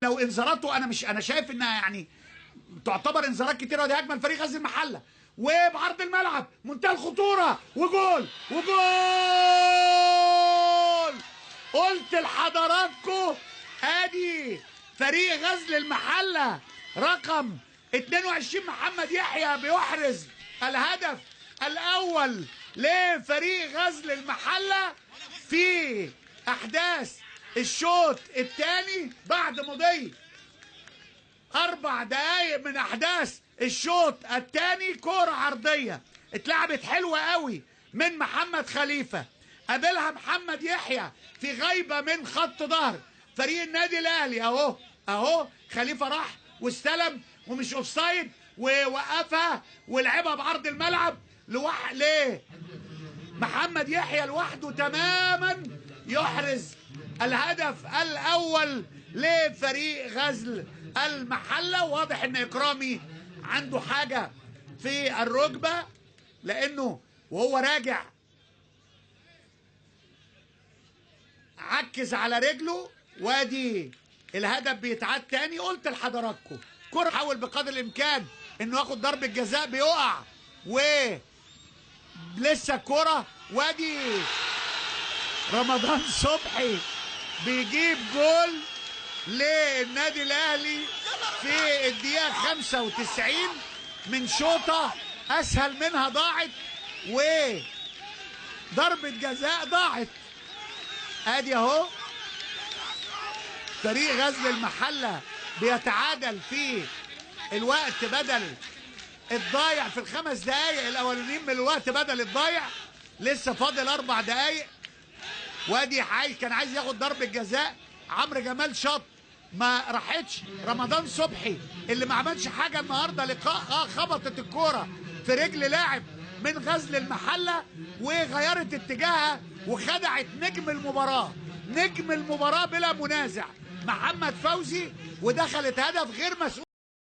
وانذاراته انا شايف انها يعني تعتبر انذارات كتيره، ودي اجمل فريق غزل المحله. وبعرض الملعب منتهى الخطوره وجول وجول. قلت لحضراتكم ادي فريق غزل المحله رقم 22 محمد يحيى بيحرز الهدف الاول لفريق غزل المحله في احداث الشوط الثاني بعد مضي 4 دقايق من احداث الشوط الثاني. كوره عرضيه اتلعبت حلوه قوي من محمد خليفه، قابلها محمد يحيى في غيبه من خط ظهر فريق النادي الاهلي. اهو خليفه راح واستلم ومش اوفسايد ووقفها ولعبها بعرض الملعب ليه محمد يحيى لوحده تماما يحرز الهدف الاول لفريق غزل المحله. واضح ان اكرامي عنده حاجه في الركبه لانه وهو راجع عكز على رجله، وادي الهدف بيتعاد تاني. قلت لحضراتكم كرة حاول بقدر الامكان انه ياخد ضربة جزاء بيقع ولسه الكرة، وادي رمضان صبحي بيجيب جول للنادي الاهلي في الدقيقة 95 من شوطة اسهل منها ضاعت وضربة جزاء ضاعت. ادي اهو فريق غزل المحله بيتعادل في الوقت بدل الضايع في ال5 دقايق الاولانيين من الوقت بدل الضايع. لسه فاضل 4 دقايق، وادي كان عايز ياخد ضربه جزاء. عمرو جمال شاط ما راحتش. رمضان صبحي اللي ما عملش حاجه النهارده لقاء خبطت الكوره في رجل لاعب من غزل المحله وغيرت اتجاهها وخدعت نجم المباراه بلا منازع محمد فوزي، ودخلت هدف غير مسؤول.